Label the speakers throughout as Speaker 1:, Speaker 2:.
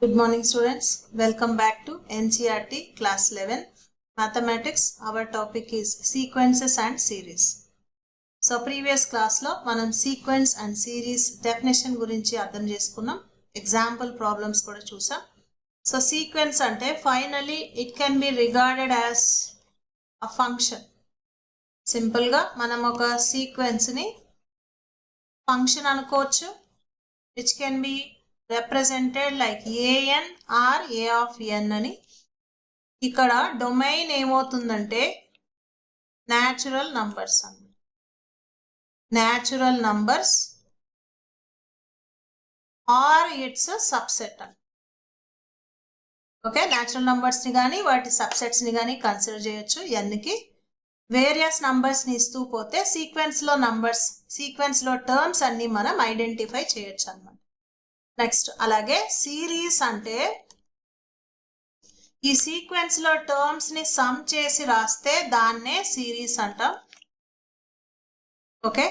Speaker 1: Good morning students. Welcome back to NCERT class 11 Mathematics. Our topic is sequences and series. So previous class lo manam sequence and series definition gurinchi ardham cheskunnam. Example problems kuda chusam. So sequence ante finally it can be regarded as a function. Simple ga manam oka sequence ni function anukochu which can be represented like an or a of n అని. ఇక్కడ domain ఏమవుతుందంటే natural numbers అన్నమాట. Natural numbers are its subset అని. Okay, natural numbers ని కానీ వాటి subsets ని కానీ కన్సిడర్ చేయొచ్చు. ఎన్కి వేరియస్ నంబర్స్ ని ఇస్తూ పోతే సీక్వెన్స్ లో నంబర్స్ సీక్వెన్స్ లో టర్మ్స్ అన్ని మనం ఐడెంటిఫై చేయొచ్చు అన్నమాట. నెక్స్ట్ అలాగే సిరీస్ అంటే ఈ సీక్వెన్స్ లో టర్మ్స్ ని సమ్ చేసి రాస్తే దాన్నే సిరీస్ అంటాం. ఓకే,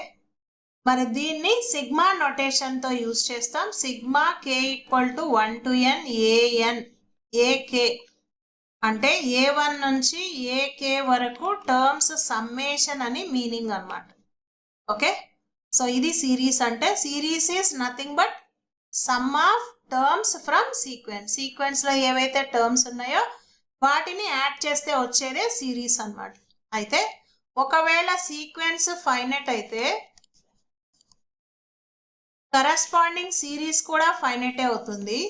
Speaker 1: మరి దీన్ని సిగ్మా నొటేషన్ తో యూజ్ చేస్తాం. Sigma k equal to 1 to n an ak అంటే a1 నుంచి ak వరకు టర్మ్స్ సమ్మేషన్ అని మీనింగ్ అన్నమాట. ఓకే, సో ఇది సిరీస్ అంటే series is nothing but some of terms from sequence. Sequence లో ఏవైతే టర్మ్స్ ఉన్నాయో వాటిని యాడ్ చేస్తే వచ్చేదే సిరీస్ అన్నమాట. అయితే ఒకవేళ సీక్వెన్స్ ఫైనైట్ అయితే కరెస్పాండింగ్ సిరీస్ కూడా ఫైనైట్ అవుతుంది.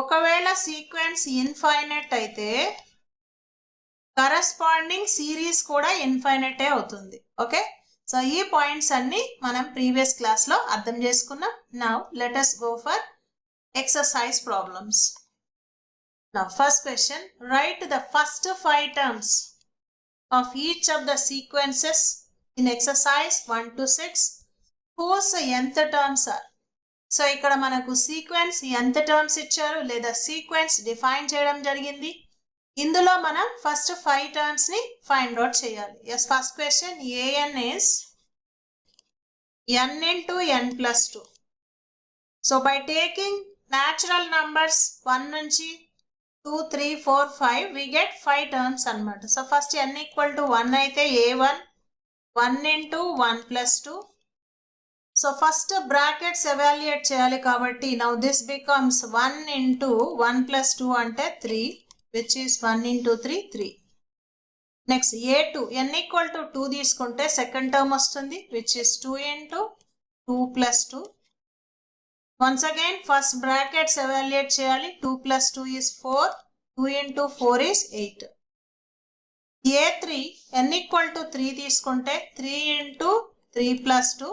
Speaker 1: ఒకవేళ సీక్వెన్స్ ఇన్ఫైనైట్ అయితే కరెస్పాండింగ్ సిరీస్ కూడా ఇన్ఫైనైట్ అవుతుంది. ఓకే, సో ఈ పాయింట్స్ అన్ని మనం ప్రీవియస్ క్లాస్ లో అర్థం చేసుకున్నాం. Now let us go for exercise problems. Now first question, write the first 5 terms of each of the sequences in exercise 1 to 6 whose nth terms are. So ఇక్కడ మనకు sequence nth terms ఇచ్చారు లేదా sequence define చేయడం జరిగింది. ఇందులో మనం first 5 terms ని find out చేయాలి. yes, first question an is n into n plus 2. So by taking natural numbers 1 నుంచి 2, 3, 4, 5 we get 5 terms అన్నమాట. So first n equal to 1 అయితే a1 1 into 1 plus 2. So first brackets evaluate చేయాలి కాబట్టి now this becomes 1 into 1 plus 2 అంటే 3 which is 1 into 3 3. Next a2 n equal to 2 తీసుకుంటే second term వస్తుంది which is 2 into 2 plus 2. Once again first brackets evaluate చేయాలి. 2 plus 2 is 4. 2 into 4 is 8. a3 n equal to 3 తీసుకుంటే 3 into 3 plus 2.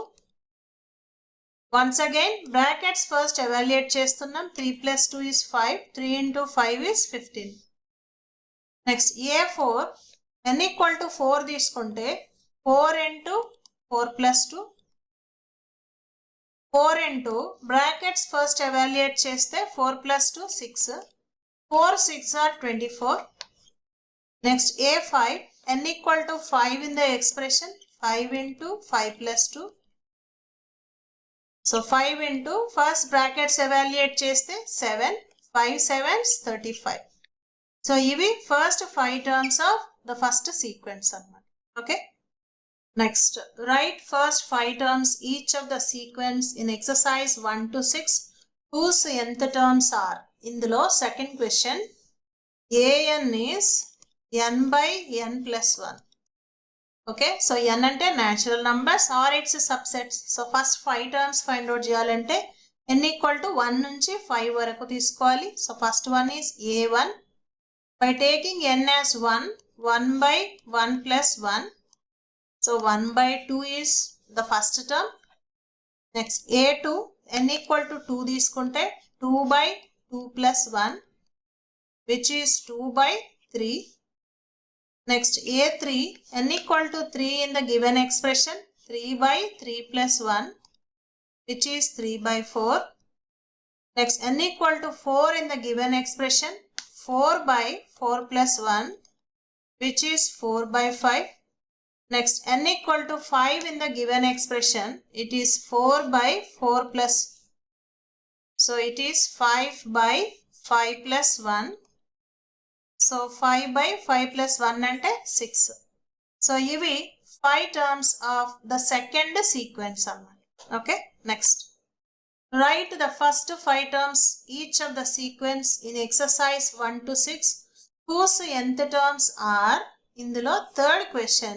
Speaker 1: Once again brackets first evaluate చేస్తున్నాం. 3 plus 2 is 5. 3 into 5 is 15. Next a4 n equal to 4 తీసుకుంటే 4 into 4 plus 2. 4 into brackets first evaluate చేస్తే 4 plus 2 6. 4 6 are 24. Next a5 n equal to 5 in the expression 5 into 5 plus 2. So 5 into first brackets evaluate చేస్తే 7. 5 7s 35. So ఇవి first 5 terms of the first sequence అన్నమాట. Okay. Next, write first 5 terms each of the sequence in exercise 1 to 6 whose nth terms are. ఇందులో second question an is n by n plus 1. Okay, so n అంటే natural numbers or its subsets. So first 5 terms find out చేయాలంటే n equal to 1 నుంచి 5 వరకు తీసుకోవాలి. So first one is a1. By taking n as 1, 1 by 1 plus 1. So 1 by 2 is the first term. Next a2 n equal to 2 తీసుకుంటే 2 by 2 plus 1 which is 2 by 3. Next a3 n equal to 3 in the given expression 3 by 3 plus 1 which is 3 by 4. Next n equal to 4 in the given expression 4 by 4 plus 1 which is 4 by 5. Next n equal to 5 in the given expression it is 4 by 4 plus. So it is 5 by 5 plus 1. So 5 by 5 plus 1 ante 6. So ivi 5 terms of the second sequence. Okay, next. Write the first 5 terms each of the sequence in exercise 1 to 6 whose nth terms are, indulo third question,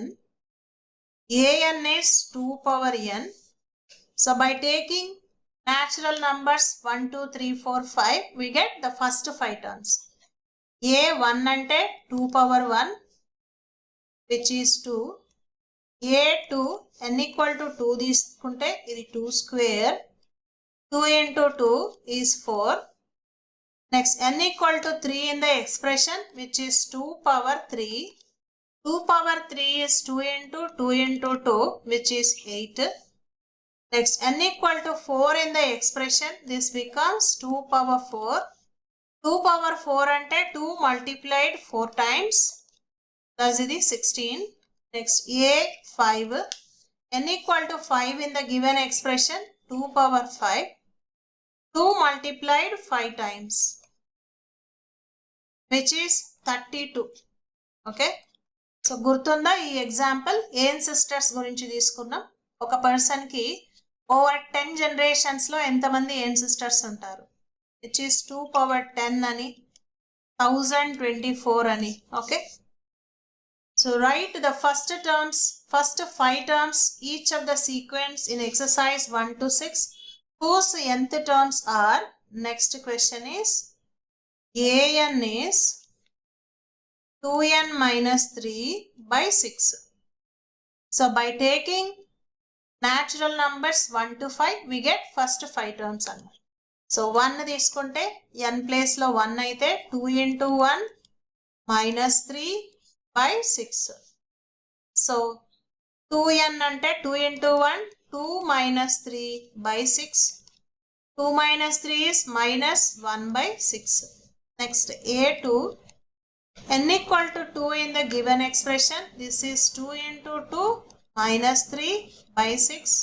Speaker 1: an is 2 power n. So by taking natural numbers 1, 2, 3, 4, 5, we get the first 5 terms. A1 ante 2 power 1, which is 2. A2 n equal to 2 తీసుకుంటే ఇది 2 square. 2 into 2 is 4. Next, n equal to 3 in the expression, which is 2 power 3. 2 power 3 is 2 into 2, which is 8. Next, n equal to 4 in the expression, this becomes 2 power 4. 2 power 4 ante 2 multiplied 4 times, thus it is 16. Next, A5, n equal to 5 in the given expression, 2 power 5. 2 multiplied 5 times, which is 32. Okay. So గుర్తుందా ఈ example ఏన్ sisters గురించి తీసుకున్నాం. ఒక person కి over 10 generations లో ఎంతమంది ఏన్ sisters ఉంటారు, which is 2 power 10 అని, 1024 అని. Okay, so right the first 5 terms each of the sequence in exercise 1 to 6 whose nth terms are. Next question is an is 2n minus 3 by 6. So by taking natural numbers 1 to 5, we get first 5 terms అన్నమాట. So 1 తీసుకుంటే n place లో 1 అయితే 2 into 1 minus 3 by 6. So 2n అంటే 2 into 1, 2 minus 3 by 6. 2 minus 3 is minus 1 by 6. Next, A2, n equal to 2 in the given expression, this is 2 into 2 minus 3 by 6.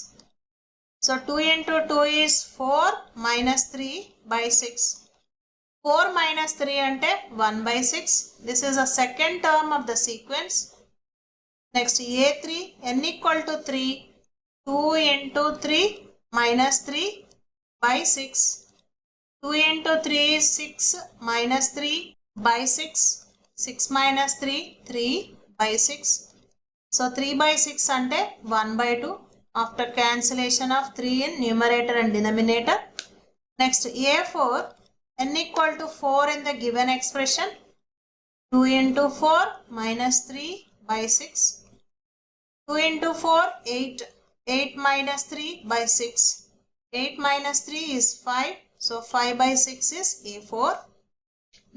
Speaker 1: So 2 into 2 is 4 minus 3 by 6. 4 minus 3 ante 1 by 6. This is a second term of the sequence. Next, A3, n equal to 3, 2 into 3 minus 3 by 6. 2 into 3 is 6 minus 3 by 6. 6 minus 3, 3 by 6. So 3 by 6 ante 1 by 2 after cancellation of 3 in numerator and denominator. Next, A4, n equal to 4 in the given expression, 2 into 4 minus 3 by 6. 2 into 4, 8. 8 minus 3 by 6. 8 minus 3 is 5. So 5 by 6 is A4.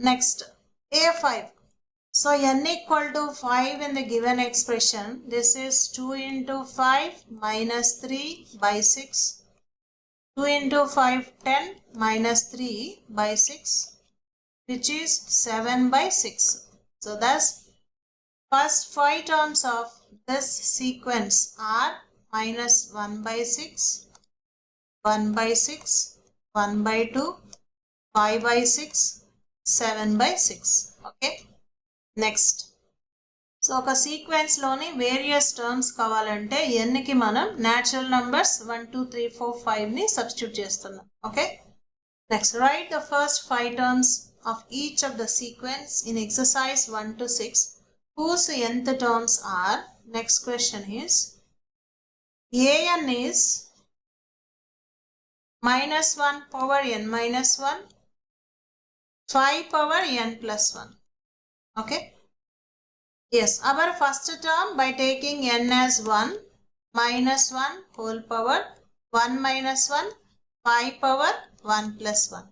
Speaker 1: Next, A5. So n equal to 5 in the given expression, this is 2 into 5 minus 3 by 6. 2 into 5, 10 minus 3 by 6, which is 7 by 6. So thus first 5 terms of this sequence are minus 1 by 6, 1 by 6, 1 by 2, 5 by 6, 7 by 6. Okay. Next, so ఒక sequence లోని various terms కావాలంటే n కి మనం natural numbers 1 2 3 4 5 ని substitute చేస్తున్నాం. Okay, next right the first 5 terms of each of the sequence in exercise 1 to 6 whose nth terms are. Next question is an is minus 1 power n minus 1, 5 power n plus 1. Okay. Yes, our first term by taking n as 1, minus 1 whole power 1 minus 1, 5 power 1 plus 1.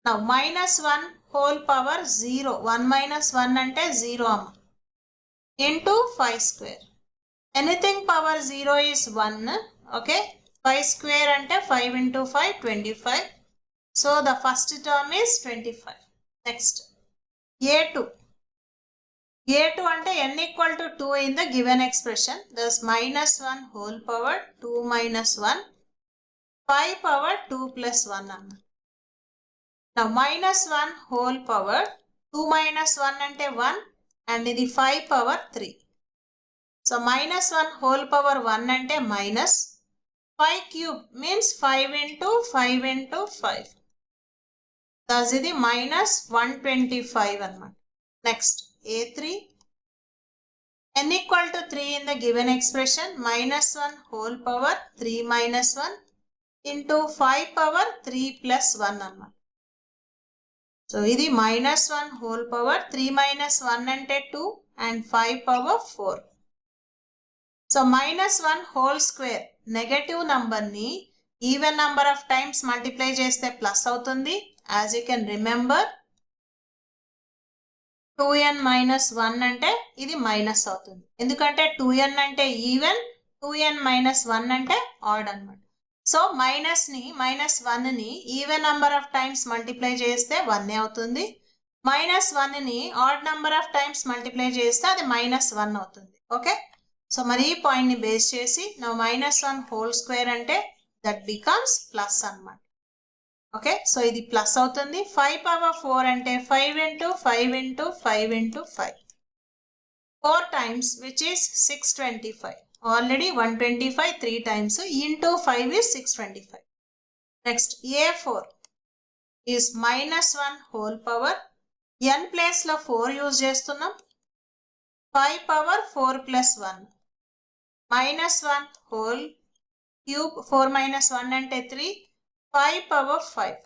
Speaker 1: Now minus 1 whole power 0. 1 minus 1 ante 0 amma, into 5 square. Anything power 0 is 1. Okay. 5 square ante 5 into 5, 25. So the first term is 25. Next, A2. A2 ante n equal to 2 in the given expression, thus minus 1 whole power 2 minus 1, 5 power 2 plus 1 amma. Now minus 1 whole power 2 minus 1 ante 1 and ఇది 5 power 3. So minus 1 whole power 1 ante minus 5 cube means 5 into 5 into 5. Thus ఇది minus 125 అన్నమాట. Next A3 n equal to 3 in the given expression minus 1 whole power 3 minus 1 into 5 power 3 plus 1 అన్నమాట. So ఇది minus 1 whole power 3 minus 1 అంటే 2 and 5 power 4. So minus 1 whole square negative number ని even number of times multiply చేస్తే plus అవుతుంది. As you can remember 2n minus 1 అంటే ఇది minus అవుతుంది. ఎందుకంటే 2n అంటే even 2n minus 1 అంటే odd అన్నమాట. సో మైనస్ 1ని even number of times multiply చేస్తే 1 అవుతుంది. మైనస్ 1ని odd number of times multiply చేస్తే అది మైనస్ 1 అవుతుంది. ఓకే, సో మరి ఈ పాయింట్ని బేస్ చేసి నా మైనస్ 1 హోల్ స్క్వేర్ అంటే దట్ బికమ్స్ ప్లస్ అన్నమాట. ఓకే, సో ఇది ప్లస్ అవుతుంది. 5 పవర్ 4 అంటే 5 into 5 into 5 into 5 4 times which is 625. Already 125 3 times into 5 is 625. Next A4 is minus 1 whole power n place లో 4 యూజ్ చేస్తున్నాం. 5 power 4 plus 1 minus 1 whole cube 4 minus 1 అంటే 3 5 power 5.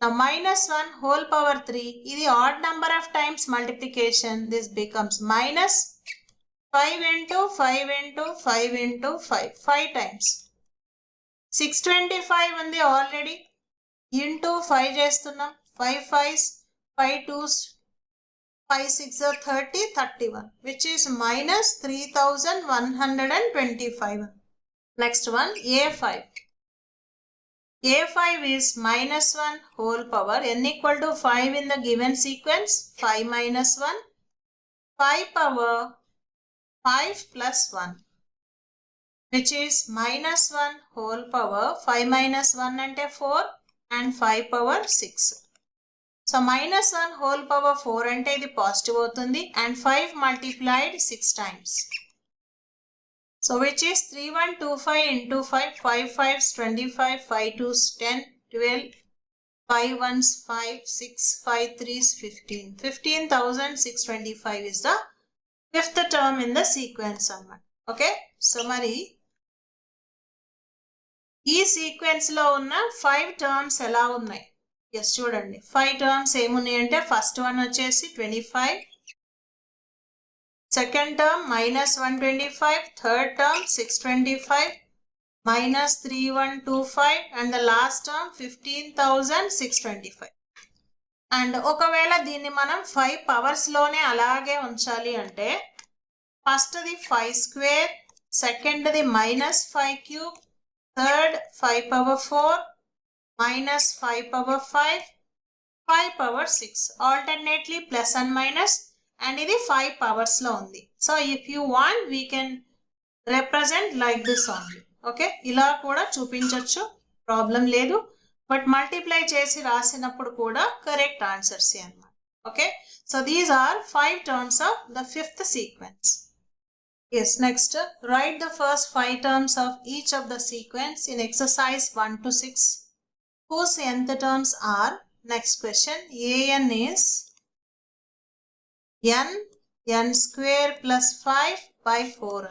Speaker 1: Now minus 1 whole power 3 ఇది odd number of times multiplication. This becomes minus 5 into 5 into 5 into 5 5 times. 625 ఉంది already into 5 చేస్తున్నాం. 5 5s 5 2s 5 6 30 31 which is minus 3125. Next one A5. A5 is minus 1 whole power n equal to 5 in the given sequence 5 minus 1 5 power 5 plus 1 which is minus 1 whole power 5 minus 1 ante 4 and 5 power 6. So minus 1 whole power 4 ante ఇది positive అవుతుంది and 5 multiplied 6 times. So which is 3125 into 5 5 5s 25 5 2s 10 12 5 1s 5 6 5 3s 15 15625 is the fifth term in the sequence అన్నమాట. Okay, so మరి ఈ sequence లో ఉన్న 5 terms ఎలా ఉన్నాయి? Yes చూడండి, 5 టర్మ్స్ ఏమున్నాయి అంటే ఫస్ట్ వన్ వచ్చేసి 25, second term minus 125, third term 625 minus 3125 and the last term 15625. And ఒకవేళ దీన్ని మనం 5 పవర్స్ లోనే అలాగే ఉంచాలి అంటే ఫస్ట్ది 5 స్క్వేర్, సెకండ్ది minus 5 cube, third 5 power 4 minus 5 power 5 5 power 6 alternately plus and minus and ఇది 5 పవర్స్ లో ఉంది. So if you want we can represent like this only. Okay, ఇలా కూడా చూపించవచ్చు, ప్రాబ్లం లేదు. బట్ మల్టిప్లై చేసి రాసినప్పుడు కూడా కరెక్ట్ ఆన్సర్స్ అన్నమాట. Okay, so these are 5 terms of the fifth sequence. Yes, next write the first 5 terms of each of the sequence in exercise 1 to 6 whose nth terms are. Next question, an is n square plus 5 by 4.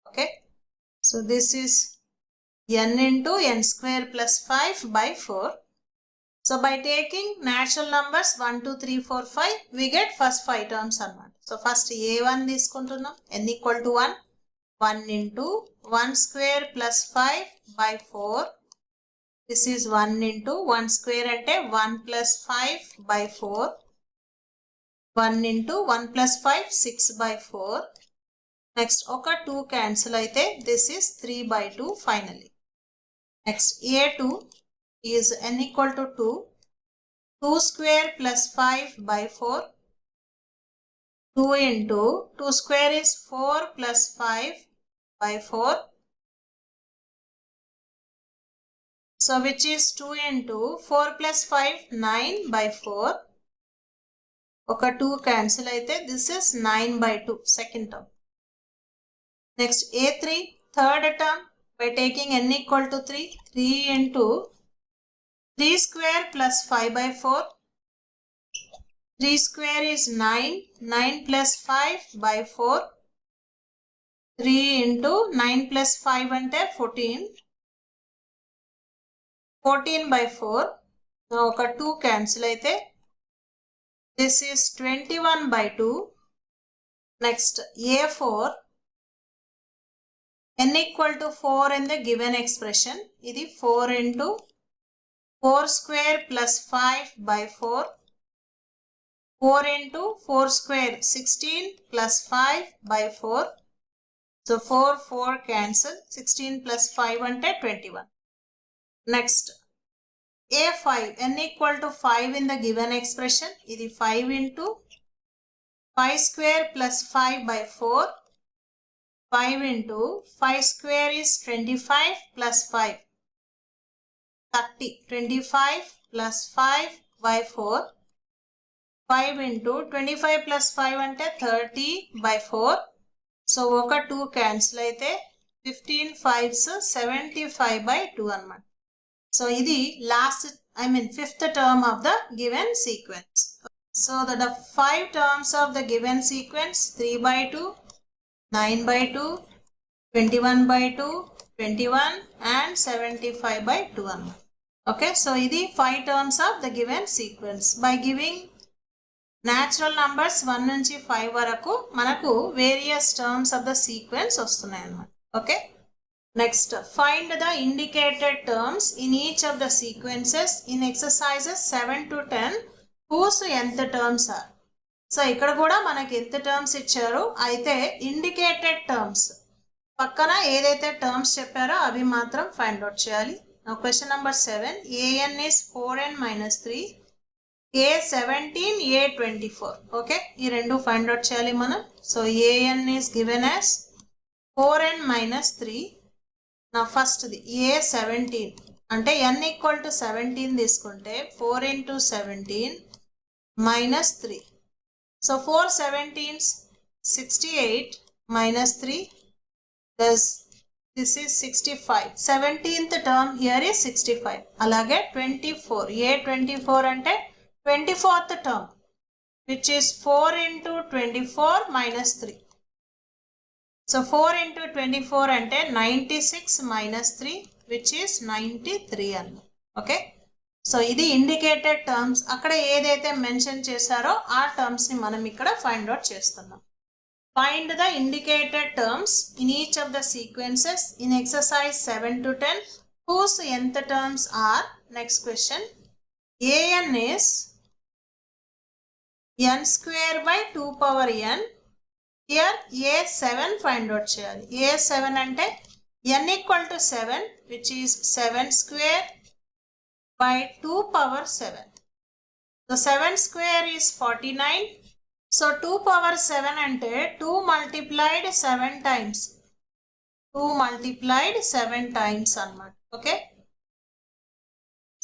Speaker 1: Okay, so this is n into n square plus 5 by 4. So by taking natural numbers 1 2 3 4 5 we get first 5 terms అన్నమాట. So first a1 తీసుకుంటున్నాం, n equal to 1 1 into 1 square plus 5 by 4. This is 1 into 1 square అంటే 1 plus 5 by 4. 1 into 1 plus 5 6 by 4. Next ఒక 2 cancel అయితే this is 3 by 2 finally. Next a2 is n equal to 2. 2 square plus 5 by 4. 2 into 2 square is 4 plus 5 by 4. So which is 2 into 4 plus 5, 9 by 4. ఒక 2 cancel అయితే this is 9 by 2, second term. Next A3, third term, by taking n equal to 3, 3 into 3 square plus 5 by 4. 3 square is 9, 9 plus 5 by 4. 3 into 9 plus 5 అంటే 14. 14 by 4. So ఒక 2 cancel అయితే this is 21 by 2. Next A4. n equal to 4 in the given expression. ఇది 4 into 4 square plus 5 by 4. 4 into 4 square 16 plus 5 by 4. So 4 cancel. 16 plus 5 అంటే 21. Next A5, n equal to 5 in the given expression. ఇది 5 into 5 square plus 5 by 4. 5 into 5 square is 25 plus 5. 30. 25 plus 5 by 4. 5 into 25 plus 5 అంటే 30 by 4. So ఒక 2 cancel అయితే 15 5s 75 by 2 అన్నమాట. So ఇది fifth term of the given sequence. So the 5 terms of the given sequence: 3 by 2, 9 by 2, 21 by 2, 21 and 75 by 2 అన్నమాట. Okay, so ఇది 5 terms of the given sequence. By giving natural numbers 1 నుంచి 5 వరకు మనకు various terms of the sequence వస్తున్నాయి అన్నమాట. Okay. Next, find the indicated terms in each of the sequences in exercises 7 to 10 whose nth terms are. So ఇక్కడ కూడా మనకి ఎంత terms ఇచ్చారు, అయితే ఇండికేటెడ్ టర్మ్స్ పక్కన ఏదైతే టర్మ్స్ చెప్పారో అవి మాత్రం ఫైండ్ అవుట్ చేయాలి. Now question number 7, an is 4n minus 3, a17, a24. Okay, ఈ రెండు ఫైండ్ అవుట్ చేయాలి మనం. So an is given as 4n minus 3. Now first the a17 అంటే n equal to 17 తీసుకుంటే 4 into 17 minus 3. So 4 17s 68 minus 3, thus this is 65. 17th term here is 65. అలాగే 24, a24 అంటే 24th term, which is 4 into 24 minus 3. So 4 into 24 అంటే 96 minus 3, which is 93 అన్న. Okay, so ఇది indicated terms. అక్కడ ఏదైతే mention చేశారో ఆ టర్మ్స్ ని మనం ఇక్కడ ఫైండ్ అవుట్ చేస్తున్నాం. Find the indicated terms in each of the sequences in exercise 7 to 10 whose nth terms are. Next question, an is n square by 2 power n. Here a7 find out చేయాలి. a7 అంటే n equal to 7, which is 7 square by 2 power 7. So 7 square is 49. So 2 power 7 అంటే 2 multiplied 7 times. 2 multiplied 7 times అన్నమాట. Okay.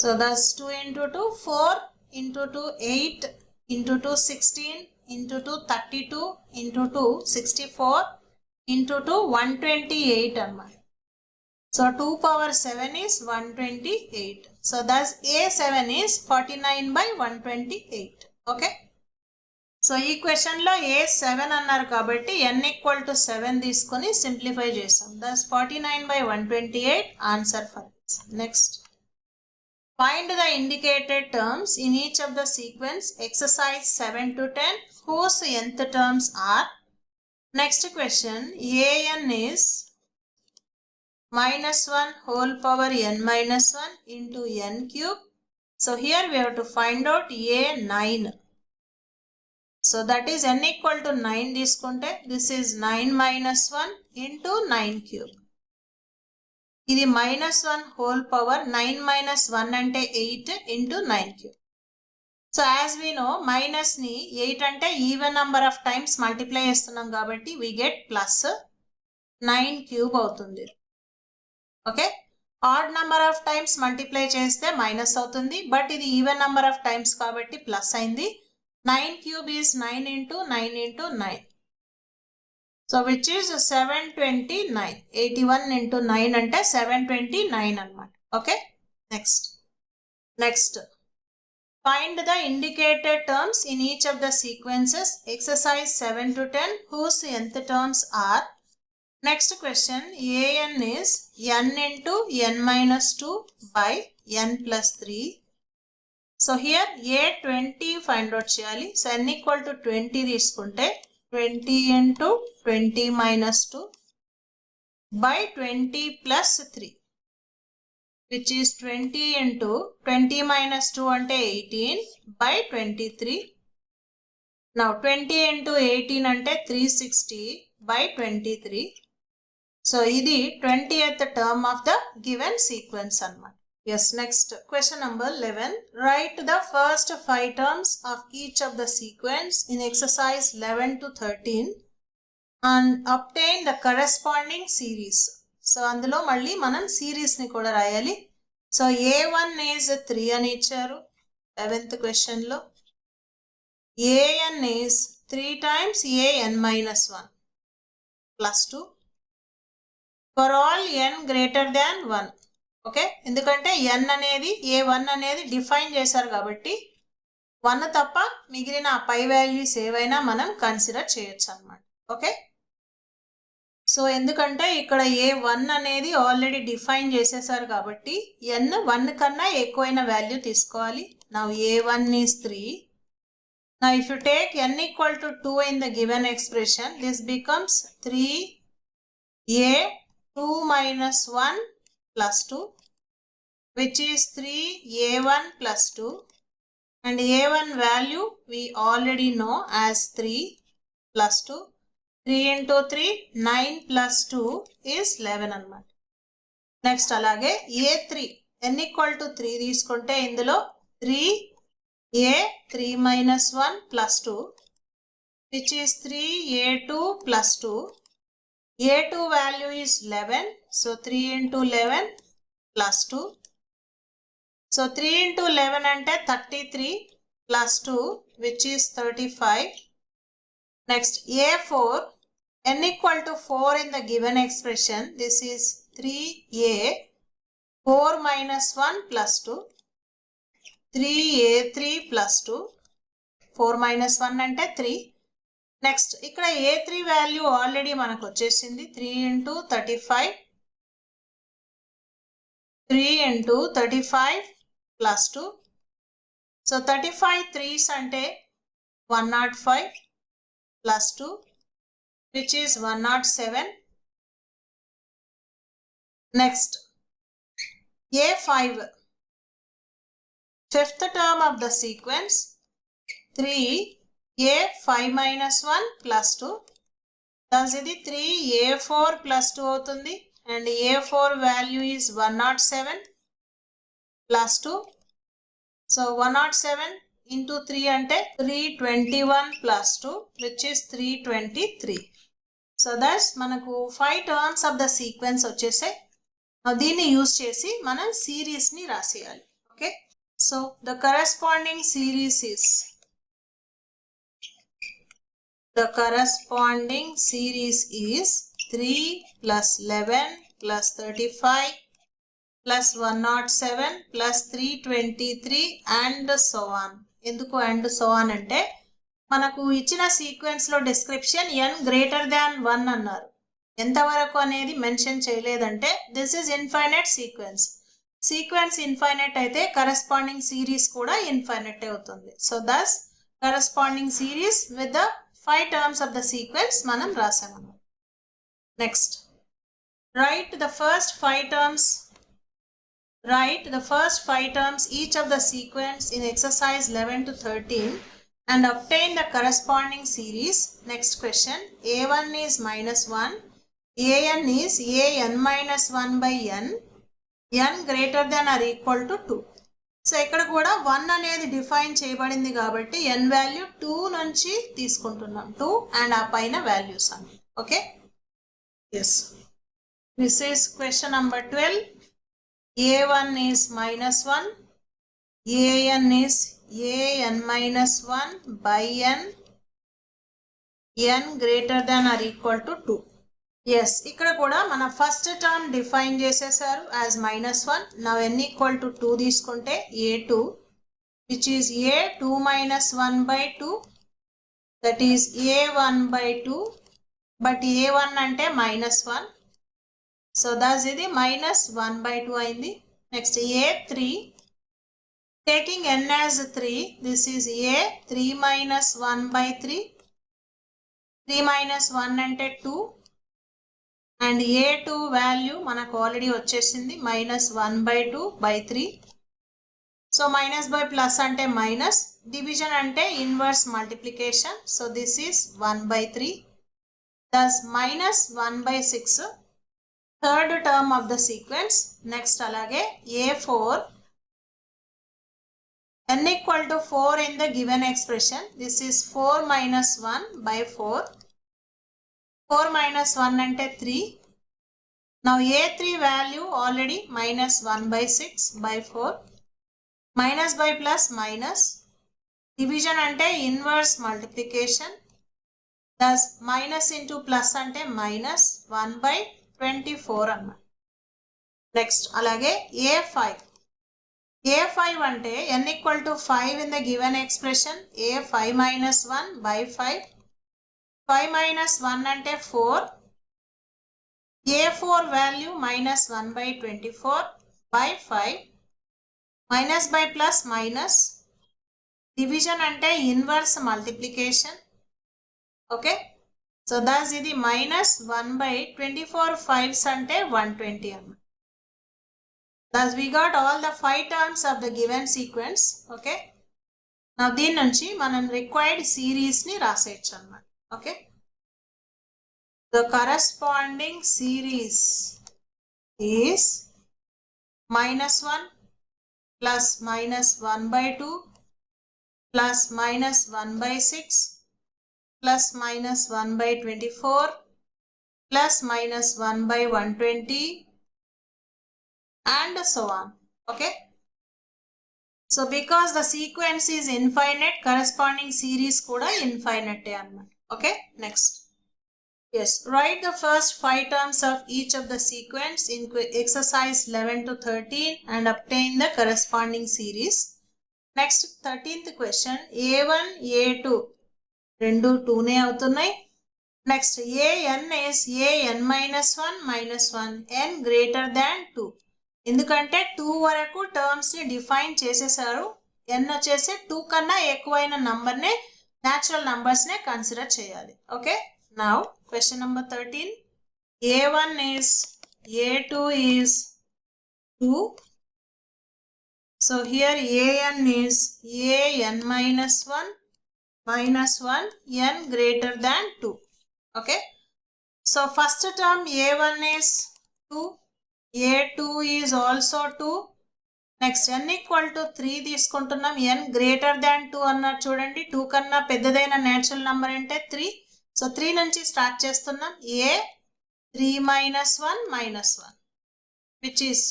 Speaker 1: So that's 2 into 2, 4 into 2, 8 into 2, 16 into 2, 32 into 2, 64 into 2, 128 అన్నమాట. So 2 power 7 is 128. So thus a7 is 49 by 128. Okay. So ఈ question లో a7 అన్నారు కాబట్టి n equal to 7 తీసుకొని simplify చేసాం. Thus 49 by 128 answer for this. Next, find the indicated terms in each of the sequence exercise 7 to 10 whose nth terms are. Next question, an is minus 1 whole power n minus 1 into n cube. So here we have to find out a9. So that is n equal to 9 తీసుకుంటే this is 9 minus 1 into 9 cube. ఇది minus 1 whole power 9 minus 1 అంటే 8 into 9 cube. So as we know, minus ని 8 అంటే even number of times multiply చేస్తున్నాం కాబట్టి we get plus 9 cube అవుతుంది. Okay, odd number of times multiply చేస్తే minus అవుతుంది, but ఇది ఈవెన్ నెంబర్ ఆఫ్ టైమ్స్ కాబట్టి ప్లస్ అయింది. 9 cube is 9 into 9 into 9. So which is 729. 81 into 9 అంటే 729 అన్నమాట. Okay, next find the indicated terms in each of the sequences. Exercise 7 to 10 whose nth terms are. Next question, an is n into n minus 2 by n plus 3. So here a20 find out cheyali. So n equal to 20 తీసుకుంటే 20 into 20 minus 2 by 20 plus 3, which is 20 into 20 minus 2 ante 18 by 23. Now 20 into 18 ante 360 by 23. So ఇది 20th term of the given sequence అన్నమాట. Yes, next question number 11. Write the first 5 terms of each of the sequence in exercise 11 to 13 and obtain the corresponding series. So అందులో మళ్ళీ మనం series ని కూడా రాయాలి. So a1 is 3 అని ఇచ్చారు 11th question లో. an is 3 times an minus 1 plus 2 for all n greater than 1. Okay, ఎందుకంటే n అనేది a1 అనేది డిఫైన్ చేశారు కాబట్టి 1 తప్ప మిగిలిన పై వాల్యూస్ ఏవైనా మనం కన్సిడర్ చేయొచ్చు అన్నమాట. ఓకే, సో ఎందుకంటే ఇక్కడ a1 అనేది ఆల్రెడీ డిఫైన్ చేసేసారు కాబట్టి n 1 కన్నా ఎక్కువైన వాల్యూ తీసుకోవాలి. Now a1 is 3. Now if you take n equal to 2 in the given expression, this becomes 3a 2 minus 1 plus 2, which is 3a1 plus 2, and a1 value we already know as 3 plus 2. 3 into 3 9 plus 2 is 11 అన్నమాట. Next అలాగే a3 n equal to 3 తీసుకుంటే ఇందులో 3a 3 minus 1 plus 2, which is 3a2 plus 2. a2 value is 11, so 3 into 11 plus 2. So 3 into 11 ante 33 plus 2, which is 35. Next a4, n equal to 4 in the given expression, this is 3a 4 minus 1 plus 2, 3a3 plus 2, 4 minus 1 ante 3. Next ఇక్కడ a3 value already మనకు వచ్చేసింది 3 into 35 plus 2. So 35 3s అంటే 105 plus 2, which is 107. Next a5, fifth term of the sequence, 3a 5 minus 1 plus 2. thus ఇది 3a4 plus 2 అవుతుంది, and a4 value is 107 plus 2. so 107 into 3 అంటే 321 plus 2, which is 323. so thus మనకు 5 terms of the sequence వచ్చేసాయి. దీన్ని use చేసి మనం series ని రాసేయాలి. Okay, so the corresponding series is 3 plus 11 plus 35 plus 107 plus 323 and so on. ఎందుకు and so on అంటే మనకు ఇచ్చిన సీక్వెన్స్ లో డిస్క్రిప్షన్ n గ్రేటర్ దాన్ 1 అన్నారు. ఎంతవరకు అనేది మెన్షన్ చేయలేదంటే this is infinite sequence infinite అయితే కరెస్పాండింగ్ సిరీస్ కూడా ఇన్ఫైనైట్ అవుతుంది. So this corresponding series with the 5 terms of the sequence మనం రాసాము. Next write the first 5 terms each of the sequence in exercise 11 to 13 and obtain the corresponding series. Next question, a1 is minus 1, an is an minus 1 by n greater than or equal to 2. So ఇక్కడ కూడా 1 అనేది define చేయబడింది కాబట్టి n value 2 నుంచి తీసుకుంటున్నాం, 2 and ఆ పైన values అని. Okay, yes, this is question number 12. a1 is minus 1, an is an minus 1 by n greater than or equal to 2. Yes, ఇక్కడ కూడా మన ఫస్ట్ టర్మ్ డిఫైన్ చేసేసారు as -1. Now n equal to 2 తీసుకుంటే a2 which is a2 minus 1 by 2, that is a1 by 2, but a1 అంటే -1, so thus ఇది -1 by 2 అయింది. Next a3, taking n as 3, this is a3 minus 1 by 3, 3 minus 1 అంటే 2, and a2 value మనకు already వచ్చేసింది -1 by 2 by 3. So minus by plus అంటే minus, division అంటే inverse multiplication, so this is 1 by 3, thus -1 by 6, third term of the sequence. Next అలాగే a4, n equal to 4 in the given expression, this is 4 minus 1 by 4, 4 minus 1 అంటే 3. Now a3 value already -1 by 6 by 4, minus by plus minus, division అంటే inverse multiplication, thus minus into plus అంటే -1 by 24 అన్నమాట. Next అలాగే a5, a5 అంటే n equal to 5 in the given expression, a5 minus 1 by 5, 5 minus 1 అంటే 4, a4 value -1 by 24 by 5, minus by plus minus, division అంటే inverse multiplication, okay, so thus ఇది -1 by 24 5s అంటే 120 అన్నమాట. Thus we got all the 5 terms of the given sequence, okay. Now దీని నుంచి మనం required series ని రాసేయచ్చు అన్నమాట, okay. The corresponding series is -1 plus -1 by 2 plus -1 by 6 plus -1 by 24 plus -1 by 120 and so on, okay. So because the sequence is infinite, corresponding series kuda infinite annamata, okay. Next, yes, write the first 5 terms of each of the sequence in exercise 11 to 13 and obtain the corresponding series. Next 13th question, a1 a2 రెండు 2నే అవుతున్నాయి. Next an is an minus 1 n greater than 2, ఎందుకంటే 2 వరకు terms ని define చేసేసారు. n వచ్చేసి 2 కన్నా ఎక్కువైన నంబర్నే natural numbers నే కన్సిడర్ చేయాలి, okay. Now question number 13, a1 is a2 is 2, so here an is an minus 1 n greater than 2, okay. So first term a1 is 2, a2 is also 2, next n equal to 3 తీసుకుంటున్నాం, n greater than 2 అన్నారు చూడండి, 2 కన్నా పెద్దదైన natural number అంటే 3, so 3 నుంచి start చేస్తున్నాం, a3 minus 1 which is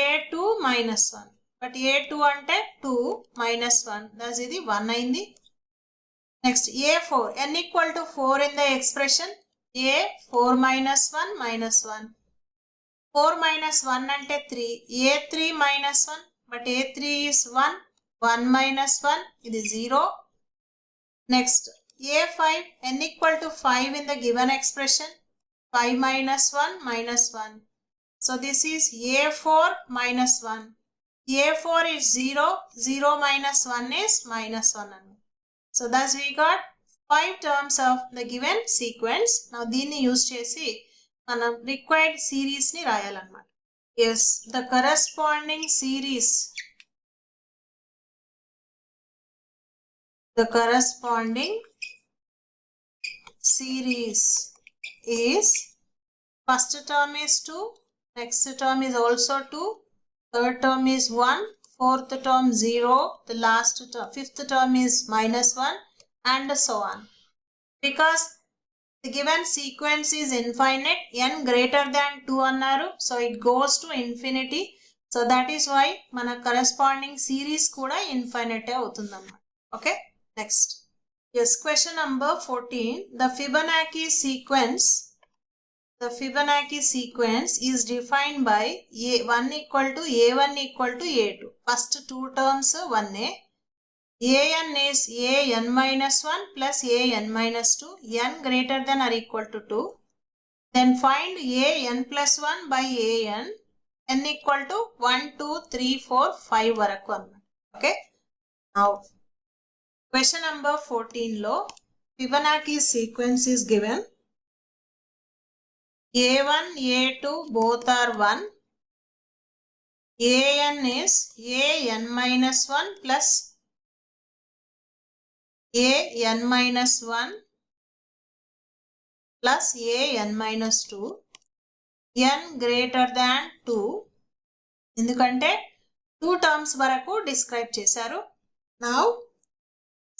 Speaker 1: a2 minus 1, but a2 అంటే 2 minus 1, thus ఇది 1 అయింది. Next a4, n equal to 4 in the expression, a4 minus 1 4 minus 1 అంటే 3, a3 minus 1, but a3 is 1 minus 1, ఇది 0. Next a5, n equal to 5 in the given expression, 5 minus 1, so this is a4 minus 1, a4 is 0 minus 1 is -1. So thus we got 5 terms of the given sequence. Now దీన్ని use చేసి మనం required series ని రాయాలన్నమాట. Yes, the corresponding series is first term is 2, next term is also 2, third term is 1, fourth term 0, the last term, fifth term is -1 and so on. Because the given sequence is infinite, n greater than 2 annaru, so it goes to infinity. So that is why మన corresponding series కూడా infinite అవుతుందన్నమాట. Okay, next. Yes, question number 14. The Fibonacci sequence is defined by A1 equal to A1 equal to A2. First two terms 1A. An is An minus 1 plus An minus 2. N greater than or equal to 2. Then find An plus 1 by An. N equal to 1, 2, 3, 4, 5 వరకు అన్నమాట. Okay, now question number 14 లో Fibonacci sequence is given. A1, A2 both are 1. An is An minus 1 plus An minus 1 plus An minus 2. N greater than 2. ఎందుకంటే 2 terms వరకు describe చేశారు. Now,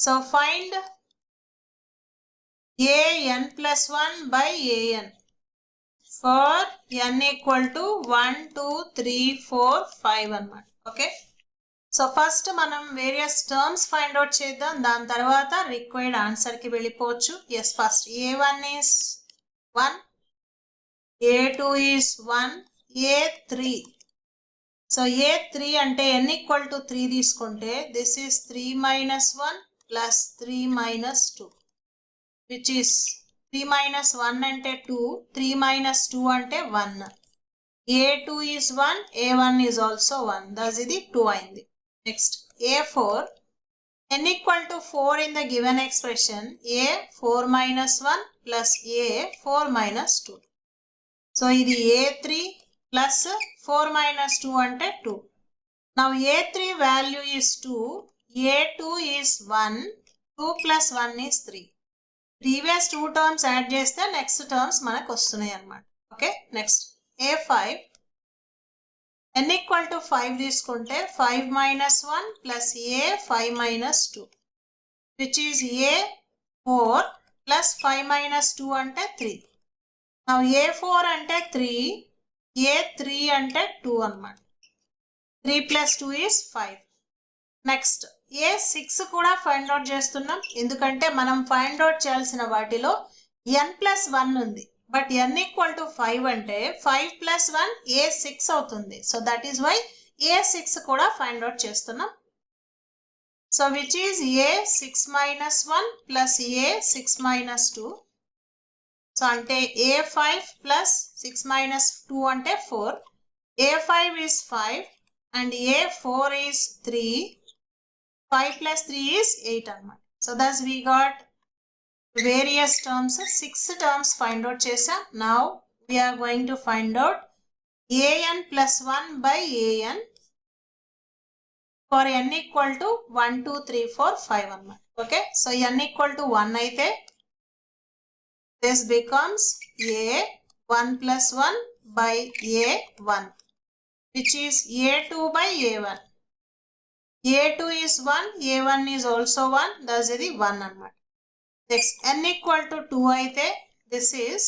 Speaker 1: so find An plus 1 by An for n equal to 1, 2, 3, 4, 5 అన్నమాట. Okay, so first మనం various terms find out చేద్దాం, దాని తర్వాత required ఆన్సర్కి వెళ్ళిపోవచ్చు. Yes, first A1 is 1, A2 is 1, A3. So A3 అంటే n equal to 3 తీసుకుంటే this is 3 minus 1 plus 3 minus 2 which is 3 minus 1 అంటే 2, 3 minus 2 అంటే 1. A2 is 1, A1 is also 1. Thus ఇది 2 అయింది. Next, A4. N equal to 4 in the given expression. A 4 minus 1 plus A 4 minus 2. So ఇది A3 plus 4 minus 2 అంటే 2. Now A3 value is 2, A2 is 1, 2 plus 1 is 3. Previous 2 terms add చేస్తే next terms మనకు వస్తున్నాయి అన్నమాట. Okay, next A5. n equal to 5 తీసుకుంటే 5 minus 1 plus A 5 minus 2 which is A4 plus 5 minus 2 అంటే 3. Now A4 అంటే 3, A3 అంటే 2 అన్నమాట. 3 plus 2 is 5. Next A6 కూడా ఫైండ్ అవుట్ చేస్తున్నాం, ఎందుకంటే మనం ఫైండ్ అవుట్ చేయాల్సిన వాటిలో n plus 1 ఉంది, బట్ n equal to 5 అంటే 5 plus 1 A6 అవుతుంది. So that is why A6 కూడా ఫైండ్ అవుట్ చేస్తున్నాం. So which is A6 minus 1 plus A6 minus 2. So అంటే A5 plus 6 minus 2 అంటే 4. A5 is 5 and A4 is 3. 5 plus 3 is 8 అన్నమాట. So thus we got various terms, 6 terms find out chesam. Now we are going to find out An plus 1 by An for n equal to 1, 2, 3, 4, 5 అన్నమాట. Okay, so n equal to 1 అయితే this becomes A1 plus 1 by A1 which is A2 by A1. A2 is 1, A1 is also 1, thus ఇది 1 అన్నమాట. Next, n equal to 2 అయితే this is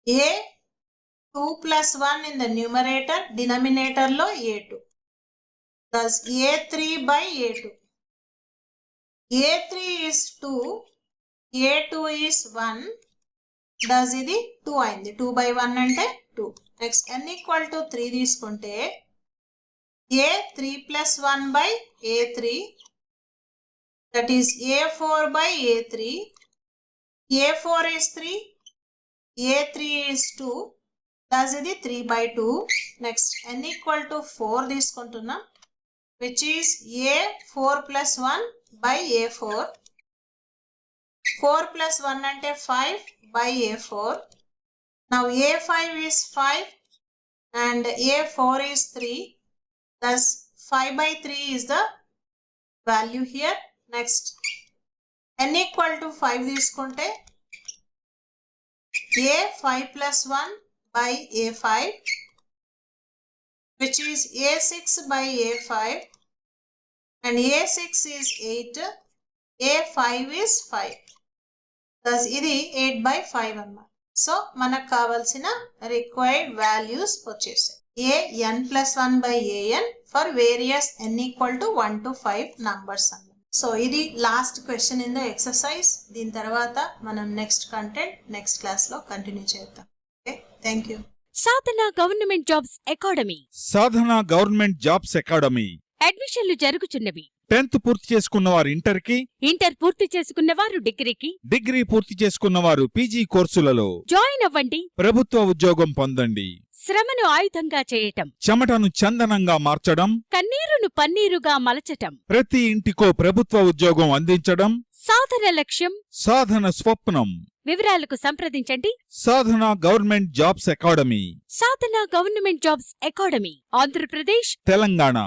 Speaker 1: A2 plus 1 in the numerator, denominator లో A2. Thus A3 by A2. A3 is 2, A2 is 1, thus ఇది 2 అయింది. 2 by 1 అంటే 2. Next, n equal to 3 తీసుకుంటే A3 plus 1 by A3, that is A4 by A3. A4 is 3, A3 is 2, thus ఇది 3 by 2. Next, n equal to 4 తీసుకుంటున్నాం, which is A4 plus 1 by A4. 4 plus 1 అంటే 5 by A4. Now A5 is 5 and A4 is 3. Thus 5 by 3 is the value here. Next, n equal to 5 తీసుకుంటే A5 plus 1 by A5 which is A6 by A5 and A6 is 8, A5 is 5. Thus ఇది 8 by 5 అన్నమాట. So మనకు కావాల్సిన required values వచ్చేసాయి. a n plus 1 by an for various n equal to 1 to 5 numbers అన్నమాట. So ఇది last question in the exercise. దీని తర్వాత మనం నెక్స్ట్ కంటెంట్ నెక్స్ట్ క్లాస్లో కంటిన్యూ చేద్దాం. Okay, thank you.
Speaker 2: Sadhana government jobs academy.
Speaker 3: Sadhana government jobs academy
Speaker 2: అడ్మిషన్లు జరుగుచున్నవి.
Speaker 3: 10th పూర్తి చేసుకున్నవారు ఇంటర్కి,
Speaker 2: inter పూర్తి చేసుకున్నవారు డిగ్రీకి,
Speaker 3: డిగ్రీ పూర్తి చేసుకున్నవారు పీజీ కోర్సులలో
Speaker 2: జాయిన్ అవ్వండి.
Speaker 3: ప్రభుత్వ ఉద్యోగం పొందండి.
Speaker 2: శ్రమను ఆయుధంగా చేయటం,
Speaker 3: చెమటను చందనంగా మార్చడం,
Speaker 2: కన్నీరును పన్నీరుగా మలచటం,
Speaker 3: ప్రతి ఇంటికో ప్రభుత్వ ఉద్యోగం అందించడం
Speaker 2: సాధన లక్ష్యం.
Speaker 3: సాధన స్వప్నం.
Speaker 2: వివరాలకు సంప్రదించండి.
Speaker 3: సాధన గవర్నమెంట్ జాబ్స్ అకాడమీ,
Speaker 2: సాధన government jobs academy, Andhra Pradesh,
Speaker 3: Telangana.